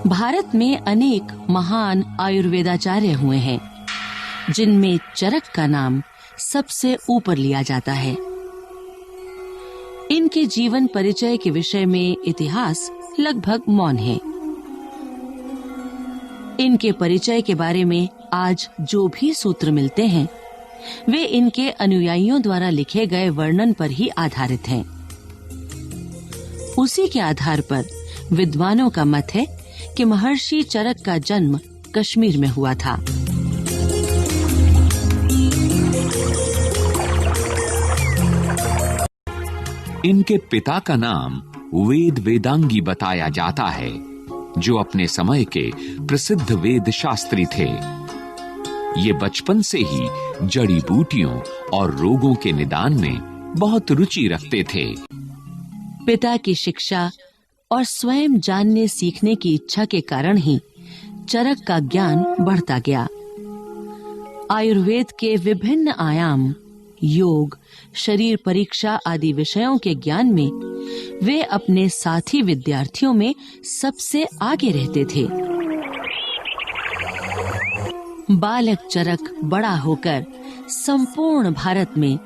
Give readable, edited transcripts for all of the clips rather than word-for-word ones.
भारत में अनेक महान आयुर्वेदाचार्य हुए हैं, जिनमें चरक का नाम सबसे ऊपर लिया जाता है। इनके जीवन परिचय के विषय में इतिहास लगभग मौन है। इनके परिचय के बारे में आज जो भी सूत्र मिलते हैं, वे इनके अनुयायियों द्वारा लिखे गए वर्णन पर ही आधारित हैं। उसी के आधार पर विद्वानों का मत है कि महर्षि चरक का जन्म कश्मीर में हुआ था। इनके पिता का नाम वेद वेदांगी बताया जाता है, जो अपने समय के प्रसिद्ध वेद शास्त्री थे। ये बचपन से ही जड़ी बूटियों और रोगों के निदान में बहुत रुचि रखते थे। पिता की शिक्षा और स्वयं जानने सीखने की इच्छा के कारण ही चरक का ज्ञान बढ़ता गया। आयुर्वेद के विभिन्न आयाम, योग, शरीर परीक्षा आदि विषयों के ज्ञान में वे अपने साथी विद्यार्थियों में सबसे आगे रहते थे। बालक चरक बड़ा होकर संपूर्ण भारत में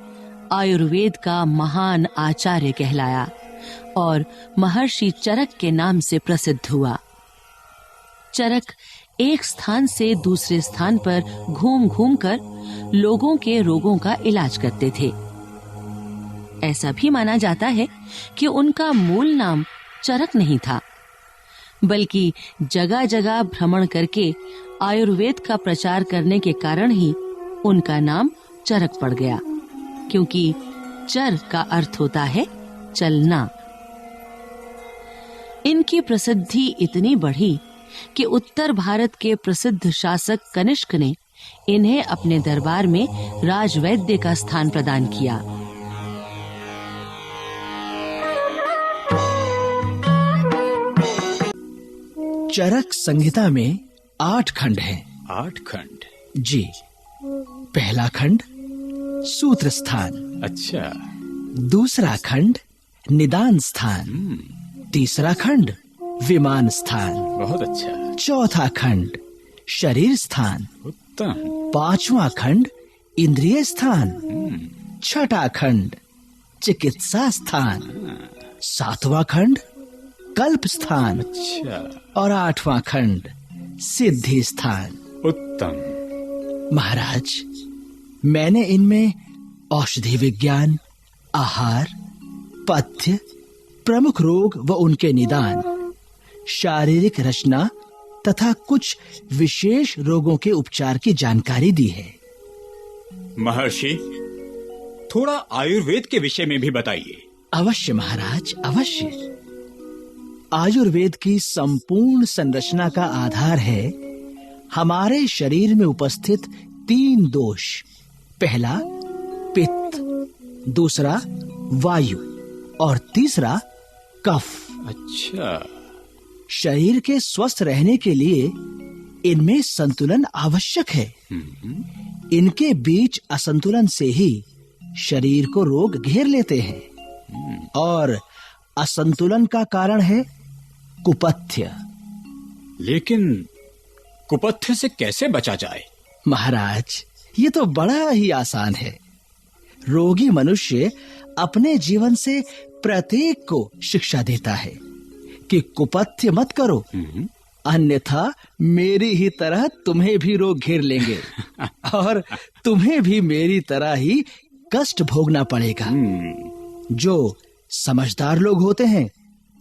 आयुर्वेद का महान आचार्य कहलाया और महर्षि चरक के नाम से प्रसिद्ध हुआ। चरक एक स्थान से दूसरे स्थान पर घूम-घूम कर लोगों के रोगों का इलाज करते थे। ऐसा भी माना जाता है कि उनका मूल नाम चरक नहीं था, बल्कि जगह-जगह भ्रमण करके आयुर्वेद का प्रचार करने के कारण ही उनका नाम चरक पड़ गया, क्योंकि चर का अर्थ होता है चलना। इनकी प्रसिद्धि इतनी बढ़ी कि उत्तर भारत के प्रसिद्ध शासक कनिष्क ने इन्हें अपने दरबार में राजवैद्य का स्थान प्रदान किया। चरक संहिता में 8 खंड हैं। 8 खंड? जी। पहला खंड सूत्र स्थान। अच्छा। दूसरा खंड निदान स्थान। तीसरा खंड विमान स्थान। बहुत अच्छा। चौथा खंड शरीर स्थान। उत्तम। पांचवा खंड इंद्रिय स्थान। छठा खंड चिकित्सा स्थान। सातवां खंड कल्प स्थान। अच्छा। और 8वां खंड सिद्धि स्थान। उत्तम। महाराज, मैंने इनमें औषधि विज्ञान, आहार, पथ्य, प्रमुख रोग व उनके निदान, शारीरिक रचना तथा कुछ विशेष रोगों के उपचार की जानकारी दी है। महर्षि, थोड़ा आयुर्वेद के विषय में भी बताइए। अवश्य महाराज, अवश्य। आयुर्वेद की संपूर्ण संरचना का आधार है हमारे शरीर में उपस्थित 3 दोष। पहला पित्त, दूसरा वायु और तीसरा कफ। अच्छा। शरीर के स्वस्थ रहने के लिए इनमें संतुलन आवश्यक है। इनके बीच असंतुलन से ही शरीर को रोग घेर लेते हैं और असंतुलन का कारण है कुपथ्य। लेकिन कुपथ्य से कैसे बचा जाए? महाराज, ये तो बड़ा ही आसान है। रोगी मनुष्य अपने जीवन से प्रत्येक को शिक्षा देता है कि कुपथ्य मत करो, अन्यथा मेरी ही तरह तुम्हें भी रोग घेर लेंगे और तुम्हें भी मेरी तरह ही कष्ट भोगना पड़ेगा। जो समझदार लोग होते हैं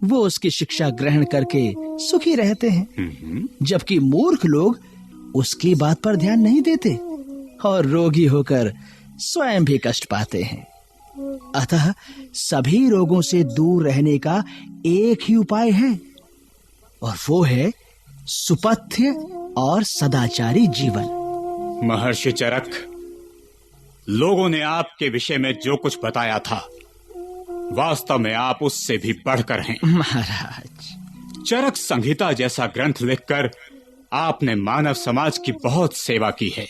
वो उसकी शिक्षा ग्रहण करके सुखी रहते हैं, जबकि मूर्ख लोग उसकी बात पर ध्यान नहीं देते और रोगी होकर स्वयं भी कष्ट पाते हैं। अतः सभी रोगों से दूर रहने का एक ही उपाय है और वो है सुपथ्य और सदाचारी जीवन। महर्षि चरक, लोगों ने आपके विषय में जो कुछ बताया था, वास्तव में आप उससे भी बढ़कर हैं। महाराज, चरक संहिता जैसा ग्रंथ लिखकर आपने मानव समाज की बहुत सेवा की है।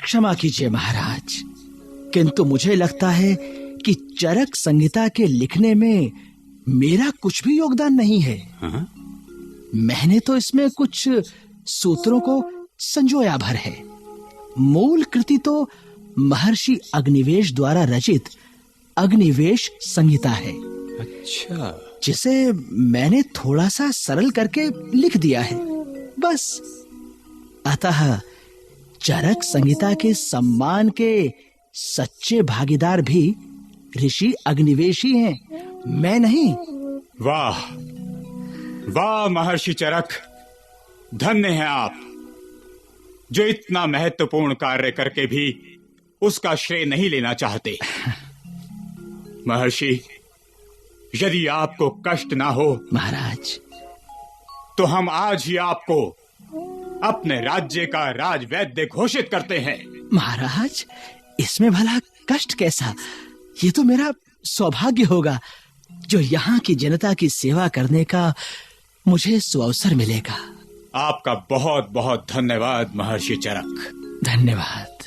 क्षमा कीजिए महाराज, किंतु मुझे लगता है कि चरक संहिता के लिखने में मेरा कुछ भी योगदान नहीं है। मैंने तो इसमें कुछ सूत्रों को संजोया भर है। मूल कृति तो महर्षि अग्निवेश द्वारा रचित अग्निवेश संहिता है। अच्छा, जिसे मैंने थोड़ा सा सरल करके लिख दिया है, बस। अतः चरक संहिता के सम्मान के सच्चे भागीदार भी ऋषि अग्निवेश ही हैं, मैं नहीं। वाह वाह महर्षि चरक, धन्य हैं आप, जो इतना महत्वपूर्ण कार्य करके भी उसका श्रेय नहीं लेना चाहते। महर्षि, यदि आपको कष्ट ना हो महाराज, तो हम आज ही आपको अपने राज्य का राजवैद्य घोषित करते हैं। महाराज, इसमें भला कष्ट कैसा? ये तो मेरा सौभाग्य होगा जो यहाँ की जनता की सेवा करने का मुझे सुअवसर मिलेगा। आपका बहुत बहुत धन्यवाद महर्षि चरक। धन्यवाद।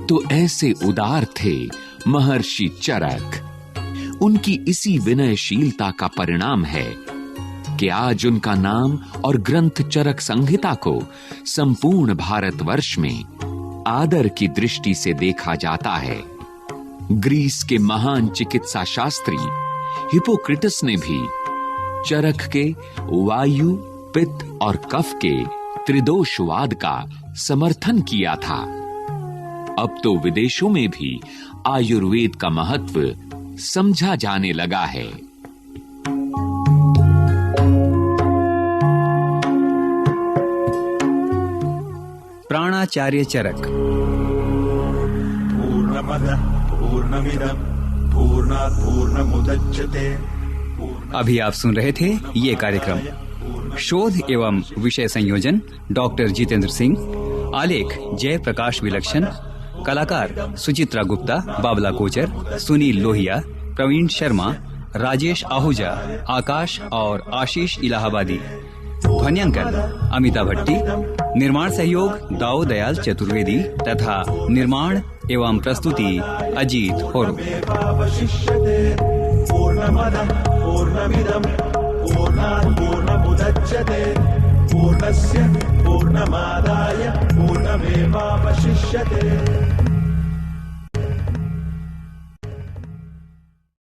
तो ऐसे उदार थे महर्षि चरक। उनकी इसी विनयशीलता का परिणाम है कि आज उनका नाम और ग्रंथ चरक संहिता को संपूर्ण भारतवर्ष में आदर की दृष्टि से देखा जाता है। ग्रीस के महान चिकित्सा शास्त्री हिपोक्रेटस ने भी चरक के वायु, पित्त और कफ के त्रिदोषवाद का समर्थन किया था। अब तो विदेशों में भी आयुर्वेद का महत्व समझा जाने लगा है। प्राणाचार्य चरक। पूर्णमदः पूर्णमिदं पूर्णात् पूर्णमुदच्यते। अभी आप सुन रहे थे ये कार्यक्रम। शोध एवं विषय संयोजन डॉक्टर जितेंद्र सिंह, आलेख जय प्रकाश विलक्षण, कलाकार सुचित्रा गुप्ता, बाबला कोचर, सुनील लोहिया, प्रवीण शर्मा, राजेश आहूजा, आकाश और आशीष इलाहाबादी। ध्वन्यांकन अमिता भट्टी, निर्माण सहयोग दाऊ दयाल चतुर्वेदी तथा निर्माण एवं प्रस्तुति अजीत होरो। पूर्णमदः पूर्णमिदं पूर्णात् पूर्णमुदच्यते पूर्णस्य पूर्णमादाय पूर्णमेवावशिष्यते।